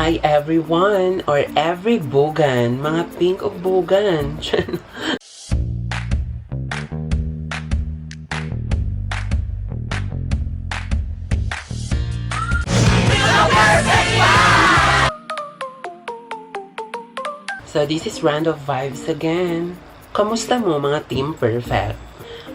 Hi everyone, or every bugan, mga pink o bugan. So this is Round of Vibes again. Kamusta mo mga Team Perfect?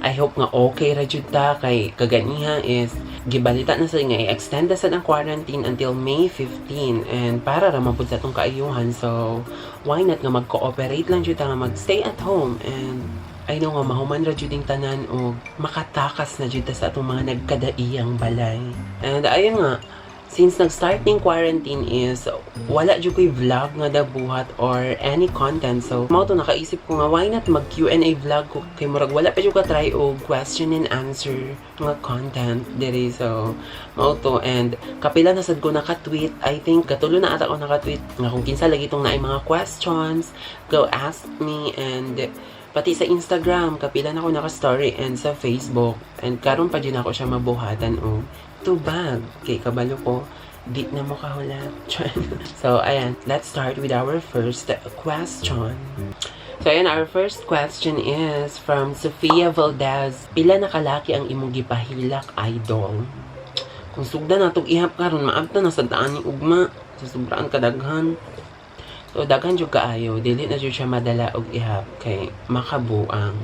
I hope nga okay ra jud ta kay kaganiha is gibalita na sa nga i-extend na sa ang quarantine until May 15 and para ra man pud sa atong kaayuhan, so why not nga mag-cooperate lang jud ta nga mag-stay at home and I know nga mahuman ra jud ding tanan o makatakas na jud ta sa atong mga nagkadaiyang balay. And ayun nga, since nag-start ning quarantine is wala jud ko'y vlog nga dabuhat or any content, so mao to nakaisip ko nga why not mag Q&A vlog ko kay murag wala pa jud ka try og question and answer nga content diri, so mao to. And kapila na sad ko naka-tweet, I think katulo na ata ko naka-tweet nga kung kinsa lagi tong naay mga questions, go ask me. And pati sa Instagram kapila na ako naka-story and sa Facebook, and karon pa din ako siya mabuhatan o tubag kay kabalo ko di na mo kahulat. So ayan, let's start with our first question. So ayan, our first question is from Sofia Valdez. Pila na kalaki ang imong gipahilak, idol? Kung sugda na itong ihap karon maabta na sa daan ni ugma sa sobraan kadaghan. So daghan jud kaayo, dili na jud siya madala og ihap kay makabuang.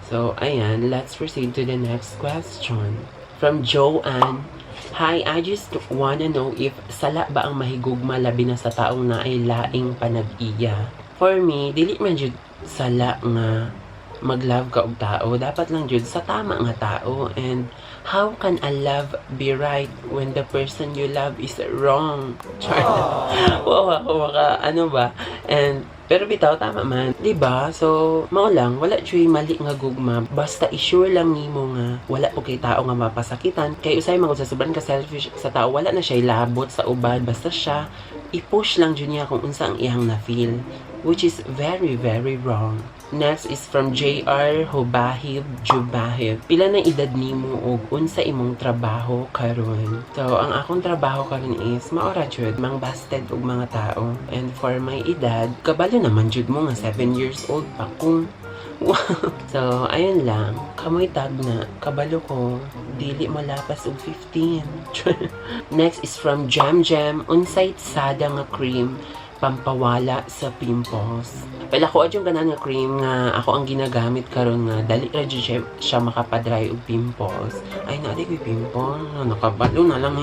So ayan, let's proceed to the next question. From Joanne. Hi, I just wanna know if sala ba ang mahigugma labi na sa taong na ay laing panag-iya. For me, dili man jud sala nga mag-love ka og tao. Dapat lang jud sa tama nga tao. And how can a love be right when the person you love is wrong? Wow, ano ba? And pero bitaw tama man, 'di ba? So, mao lang, wala jud mali nga gugma. Basta i-sure lang nimo nga wala po kay tao nga mapasakitan. Kay usay man sa sobrang ka selfish sa tao, wala na siya labot sa uban, basta siya i-push lang jud niya kung unsa ang iyang na-feel, which is very very wrong. Next is from JR Hubahib Jubahib. Pila na edad nimo og unsa imong trabaho karon? So, ang akong trabaho karon is maora jud mang busted og mga tao. And for my edad, kabalo naman jud mo nga 7 years old pa kung so, ayun lang. Kamoy tag na. Kabalo ko. Dili mo lapas og 15. Next is from Jam Jam. Unsay sada nga cream pampawala sa pimples. Well, ako yung ganan nga cream nga ako ang ginagamit karon nga dali ra jud siya makapadry og pimples. Ay na di pimple, nakabalo na lang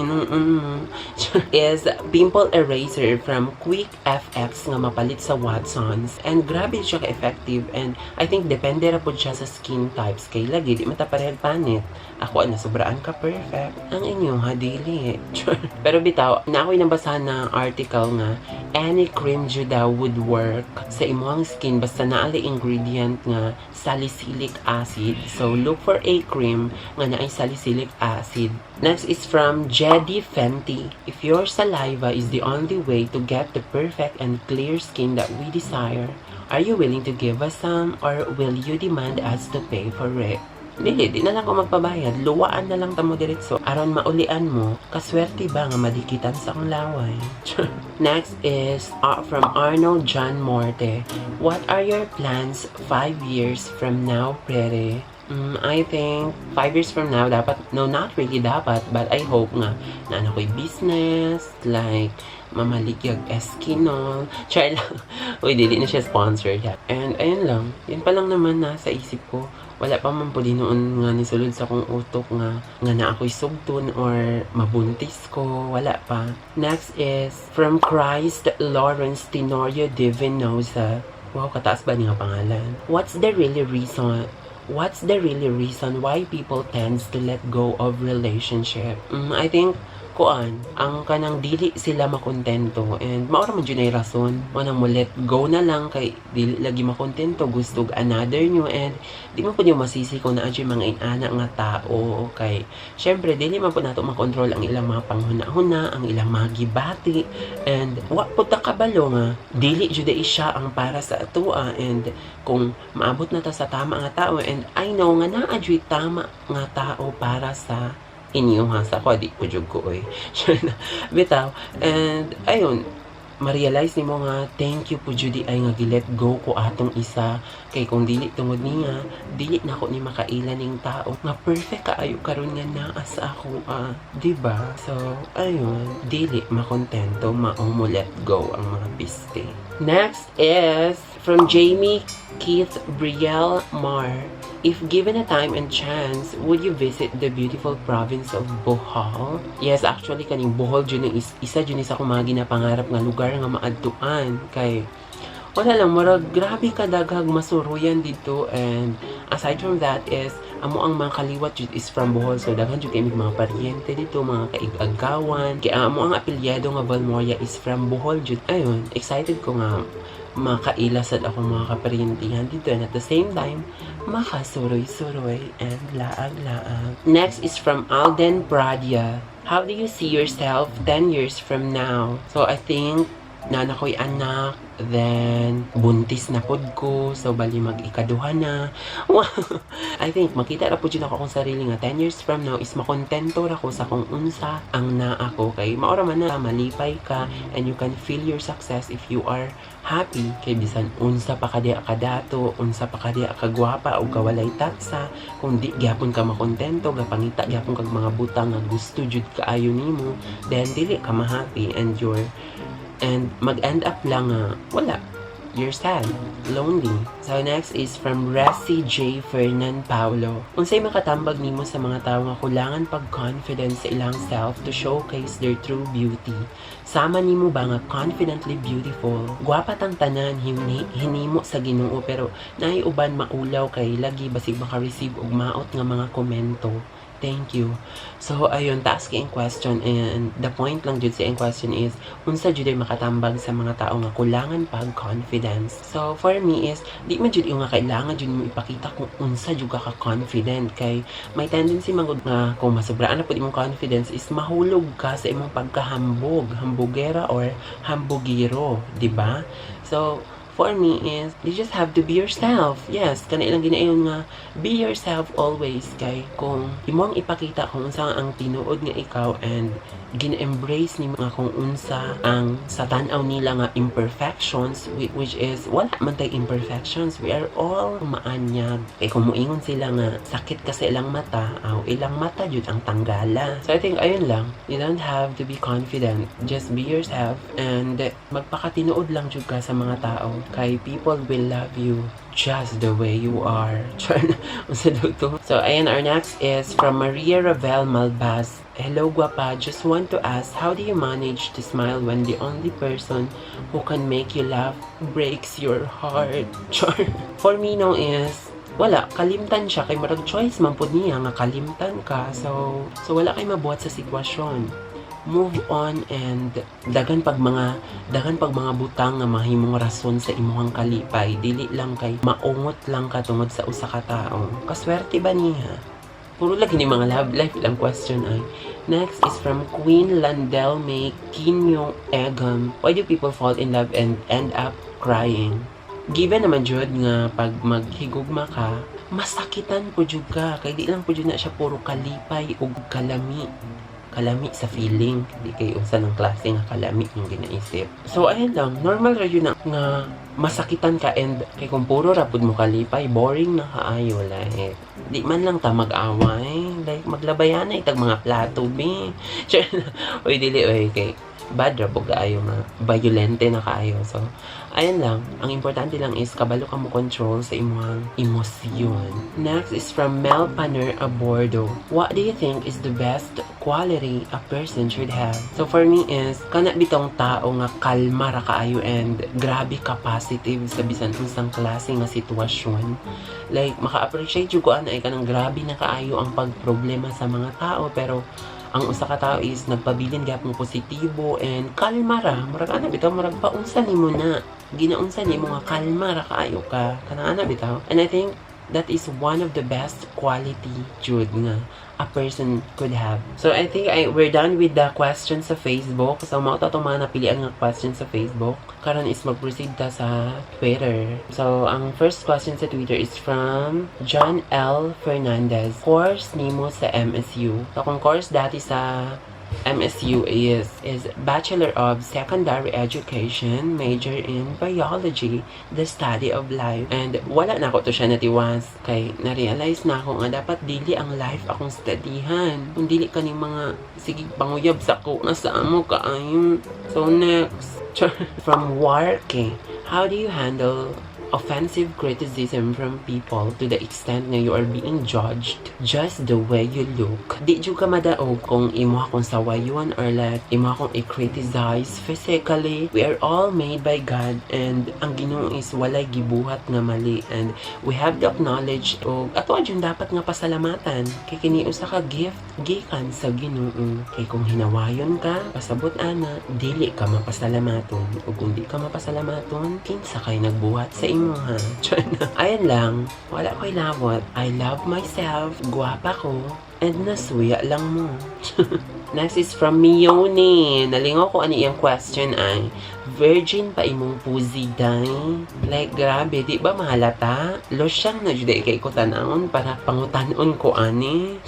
is pimple eraser from Quick FX nga mapalit sa Watsons. And grabe siya ka-effective, and I think depende ra pud siya sa skin types kay lagi di mata parehas panit. Ako na sobraan ka perfect. Ang inyo ha dili. Pero bitaw, na ako'y nabasahan na article nga any cream jud daw would work sa imong skin basta naali ingredient nga salicylic acid. So look for a cream nga naay salicylic acid. Next is from Jedi Fenty. If your saliva is the only way to get the perfect and clear skin that we desire, are you willing to give us some, or will you demand us to pay for it? Dili, di na lang ko magpabayad. Luwaan na lang tamo diretso. Aron maulian mo, kaswerte ba nga madikitan sa akong laway? Next is from Arnold John Morte. What are your plans 5 years from now, Prere? I think 5 years from now, dapat, no, not really dapat, but I hope nga na ano ko'y business, like, mamaligyag Eskinol. Try lang. Uy, dili na siya sponsored. And ayun lang. Yan pa lang naman na sa isip ko. Wala pa man po din noon nga nisulod sa kong utok nga na ako'y sugton or mabuntis ko. Wala pa. Next is from Christ Lawrence Tenorio Divinosa. Wow, kataas ba niya pangalan? What's the really reason why people tends to let go of relationship? I think kuan ang kanang dili sila makontento, and maura man jud ay rason manang mo let go na lang kay dili lagi makontento, gusto another new, and di mo pud yung masisi kung naa jud mga inana nga tao. Kay syempre dili man pud nato makontrol ang ilang mga panghuna-huna, ang ilang mga gibati, and wa pud ta kabalo nga dili jud ay siya ang para sa atoa. And kung maabot na ta sa tama nga tao, and I know nga naa jud tama nga tao para sa inyo ha, sa ko di ko jud ko bitaw. And ayun, ma-realize nimo nga thank you po Judy ay nga gi-let go ko atong isa kay kung dili tungod niya dili na ako ni makailan ning tao nga perfect kaayo karon nga naa sa ako di ba? So ayun, dili makontento mao mo let go ang mga piste. Next is from Jamie Keith Brielle Mar. If given a time and chance, would you visit the beautiful province of Bohol? Yes, actually, kaning Bohol dyan is isa dyan sa akong mga ginapangarap nga lugar nga maadtuan. Kay, wala lang, marag, grabe ka daghag masuruyan dito. And aside from that is, amo ang mga kaliwat dyan is from Bohol. So, daghan dyan kayo mga pariente dito, mga kaigagawan. Kaya amo ang apelyado nga Valmoria is from Bohol dyan. Ayun, excited ko nga makailasad ako mga kaparintihan dito and at the same time makasuroy-suroy and laag-laag. Next is from Alden Pradia. How do you see yourself 10 years from now? So I think nana ko'y anak, then buntis na pod ko, so bali mag-ikaduha na. I think makita ra po dyan ako akong sarili nga 10 years from now is makontento ra ko sa kung unsa ang naa ko kay maora man na malipay ka and you can feel your success if you are happy kay bisan unsa pa kadiya ka dato, unsa pa kadiya ka gwapa o kawalay taksa kung di gyapon ka makontento gapangita gyapon kag mga butang nga gusto jud kaayo nimo, then dili ka ma-happy and mag-end up lang wala. You're sad, lonely. So next is from Resi J. Fernan Paulo. Unsay makatambag nimo sa mga tawo nga kulangan pag-confidence sa ilang self to showcase their true beauty? Sama nimo ba nga confidently beautiful? Gwapat ang tanan hinimo sa Ginoo pero naay uban maulaw kay lagi basig maka-receive og maot nga mga komento. Thank you. So, ayun, taas kay question and the point lang jud sa question is unsa jud ay makatambag sa mga tao nga kulangan pag confidence. So, for me is di man jud yung nga kailangan jud mo ipakita kung unsa jud ka confident kay may tendency magud nga kung masobraan na pud imong confidence is mahulog ka sa imong pagkahambog, hambugera or hambugiro, di ba? So, for me is, you just have to be yourself. Yes, kana ilang ginayon nga, be yourself always. Kay kung imong ipakita kung unsa ang tinuod nga ikaw and gina-embrace nimo nga kung unsa ang sa tan-aw nila nga imperfections, which is, wala man tay imperfections. We are all maanyag. Kay kung muingon sila nga, sakit ka sa ilang mata, ilang mata jud ang tanggala. So I think, ayun lang, you don't have to be confident. Just be yourself and magpakatinuod lang jud ka sa mga tao. Kay people will love you just the way you are. So, ayan, our next is from Maria Ravel Malbas. Hello, guapa. Just want to ask, how do you manage to smile when the only person who can make you laugh breaks your heart? For me, no, is wala, kalimtan siya kay marag choice man pud niya nga kalimtan ka. So wala kay mabuhat sa sitwasyon. Move on and dagan pag mga butang nga mahimong rason sa imong kalipay, dili lang kay maungot lang ka tungod sa usa ka tawo. Kaswerte ba niya? Puro lagi ni mga love life lang question ay. Next is from Queen Landel May Kinyo Egam. Why do people fall in love and end up crying? Given naman jud nga pag maghigugma ka, masakitan po jud ka kay di lang po jud na siya puro kalipay ug kalami sa feeling, di kay unsa ng klase nga kalami yung ginaisip. So ayun lang, normal ra yun nga masakitan ka and kay kung puro rapod mo kalipay, boring na kaayo like di man lang ta mag-away, like maglabayan na itag mga plato be. Oy dili oy kay bad ra pug kaayo nga violente na kaayo. So ayun lang, ang importante lang is kabalo ka mo control sa imong emosyon. Next is from Mel Paner Abordo. What do you think is the best quality a person should have? So for me is kana bitong tao nga kalma ra kaayo and grabe ka positive sa bisan unsang klase nga sitwasyon. Like maka-appreciate jud ko anay kanang grabe na kaayo ang pagproblema sa mga tao pero ang usa ka tao is nagpabilin gyapon positibo and kalma ra. Murag ana bitaw murag paunsa nimo na. Ginaunsa nimo nga kalma ra kaayo ka. Kana ana bitaw. And I think that is one of the best quality jud nga a person could have. So I think we're done with the questions sa Facebook. So mao ta tong mga napilian nga questions sa Facebook. Karon is mag-proceed ta sa Twitter. So ang first question sa Twitter is from John L. Fernandez. Course nimo sa MSU. So kung course dati sa MSU is Bachelor of Secondary Education, major in Biology, the study of life. And wala na ako to siya natiwas. Kay na-realize na ako nga dapat dili ang life akong studyhan. Kung dili ka ni mga sige panguyab sa ko na sa amo kaayo. So next, from Warke, how do you handle offensive criticism from people to the extent na you are being judged just the way you look? Di jud ka madaog kung imo akong sawayon or like imo akong i-criticize physically. We are all made by God and ang Ginoo is walay gibuhat nga mali, and we have to acknowledge o ato jud dapat nga pasalamatan kay kini usa ka gift gikan sa Ginoo. Kay kung hinawayon ka pasabot ana dili ka mapasalamaton, ug kung di ka mapasalamaton kinsa kay nagbuhat sa imo ha. Ayan lang, wala ko'y lawot. I love myself, guwapa ko, and nasuya lang mo. Next is from Mione. Nalingaw ko ano yung question ay, virgin pa imong puzi day? Like, grabe, di ba mahalata? Losyang na juday kay ko tanawon para pangutanon ko ani.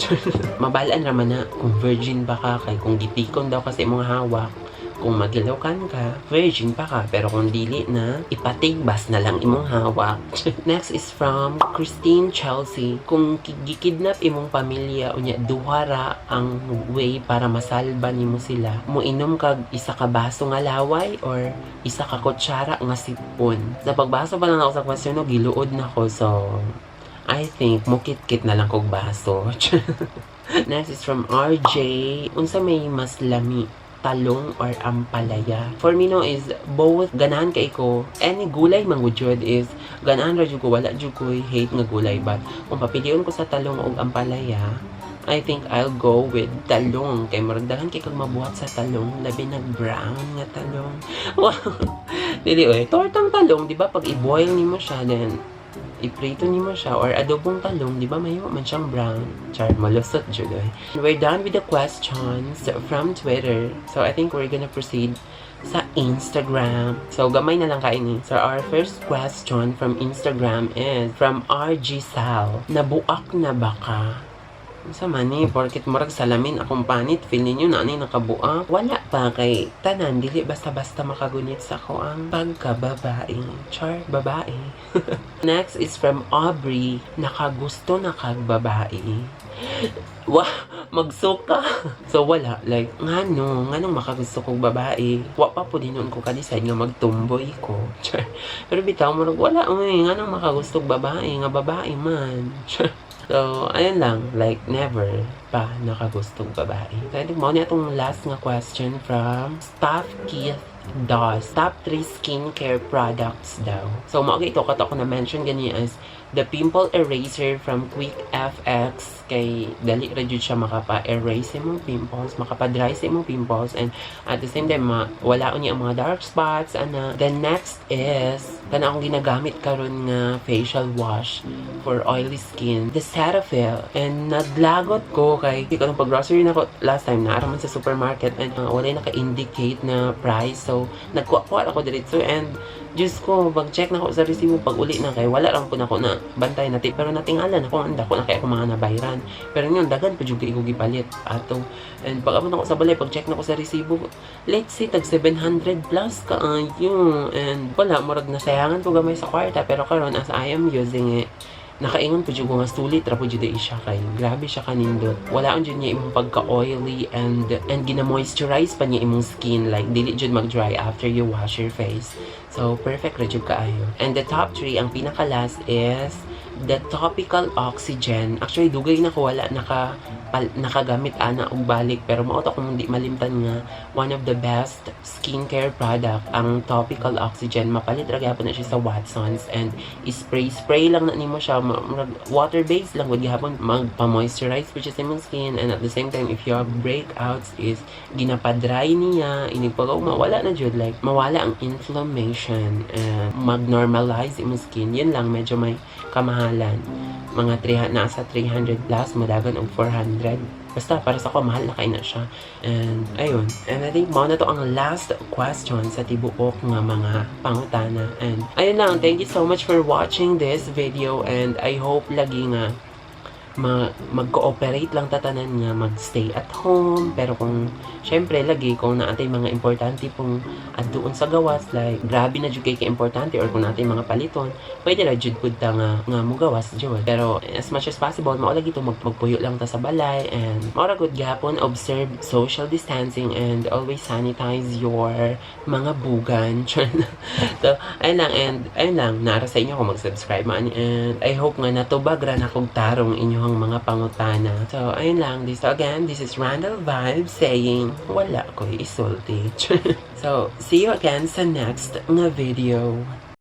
Mabalaan raman na kung virgin ba ka, kay kung gitikon daw kasi imong hawak. Kung magilokan ka, virgin pa ka. Pero kung dili na, ipatigbas na lang imong hawak. Next is from Christine Chelsea. Kung gikidnap imong pamilya, unya duhara ang way para masalba nimo sila. Muinom kag isa ka baso nga laway or isa ka kutsara nga sipon. Sa pagbasa pa lang ako sa question, no, giluod na ko. So, I think mukit-kit na lang kog baso. Next is from RJ. Unsa may mas lami, talong or ampalaya? For me no is both. Ganahan kay ko any gulay mangudyod is ganahan ra jud ko, wala jud ko hate nga gulay, but kung papilion ko sa talong o ampalaya, I think I'll go with talong kay maragdagan kay kag mabuhat sa talong, labi nag brown nga talong. Dili oy tortang talong, di ba pag i-boil nimo siya then iprito nimo siya or adobong talong, di ba mayo man siyang brown. Char, malusot jud oy. We're done with the questions from Twitter. So I think we're gonna proceed sa Instagram. So gamay na lang kaini. So our first question from Instagram is from RG Sal. Nabuak na ba ka? Sa mani, porkit murag salamin akong panit, feel ninyo na anay nakabuak. Wala pa kay tanan, dili basta-basta makagunit sa ko ang pagkababae. Char, babae. Next is from Aubrey. Nakagusto na kag babae? Wah, magsuka. So wala, like, nganong makagusto kong babae. Wa pa po din ko ka-decide nga magtumboy ko. Char. Pero bitaw, murag wala, nganong makagusto kong babae, nga babae man. Char. So, ayun lang, like, never pa nakagustong babae. So, I think mo na itong last nga question from Staff Keith Doss. Top 3 skincare products daw. So, mga ito, kato ko na-mention ganyan as the pimple eraser from Quick FX. Kay dali ra jud siya makapa-erase imong pimples, makapa-dry sa imong pimples, and at the same time wala niya ang mga dark spots ana. Then next is kana akong ginagamit karon nga facial wash for oily skin, the Cetaphil. And naglagot ko kay kanang pag-grocery na ko last time na araman sa supermarket and wala naka-indicate na price. So nagkuha ako diretso and Diyos ko, pag-check na ko sa resibo pag uli na kay wala lang po na ko na bantay na pero natingalan ako anda ko na kaya ako mga nabayran. Pero yun, dagan pa juga ko gipalit ato. And pag abot ako sa balay, pag-check na ko sa resibo, let's say tag 700 plus kaayo. And wala, murag nasayangan ko gamay sa kwarta, pero karon as I am using it, nakaingon po dyan ko nga sulit ra po dyan siya kay grabe siya kanindot. Wala ang dyan niya imong pagka-oily and gina-moisturize pa niya imong skin, like dili dyan mag-dry after you wash your face. So perfect ra dyan kaayo. And the top 3, ang pinaka-last is the topical oxygen. Actually dugay na ko wala nakagamit ana og balik, pero mao to kung di malimtan nga one of the best skincare product ang topical oxygen. Mapalit ra gyapon na siya sa Watsons and spray lang na nimo siya, water based lang gud gyapon, magpa-moisturize which is imong skin, and at the same time if you have breakouts is ginapadry niya inigpagaw mawala na jud, like mawala ang inflammation and mag-normalize imong skin. Yun lang medyo may kamahalan, mga 300 nasa 300 plus, madagan og 400. Basta para sa ko mahal na kay na siya. And ayun, and I think mo na to ang last question sa tibuok nga mga pangutana. And ayun lang, thank you so much for watching this video, and I hope lagi nga mag-cooperate lang tatanan nga mag-stay at home. Pero kung syempre lagi kung naatay mga importante pong adduon sa gawas, like grabe na jud kay importante, or kung naatay mga paliton, pwede ra jud pud ta nga mugawas jud. Pero as much as possible mao lagi to magpuyo lang ta sa balay, and mao ra gud gyapon observe social distancing and always sanitize your mga bugan. So ayun lang nara sa inyo kung mag-subscribe man, and I hope nga natubag ra na kog tarong inyong mga pangutana. So ayun lang, this is Randall Vibes saying wala ko'y isulti. So see you again sa next nga video.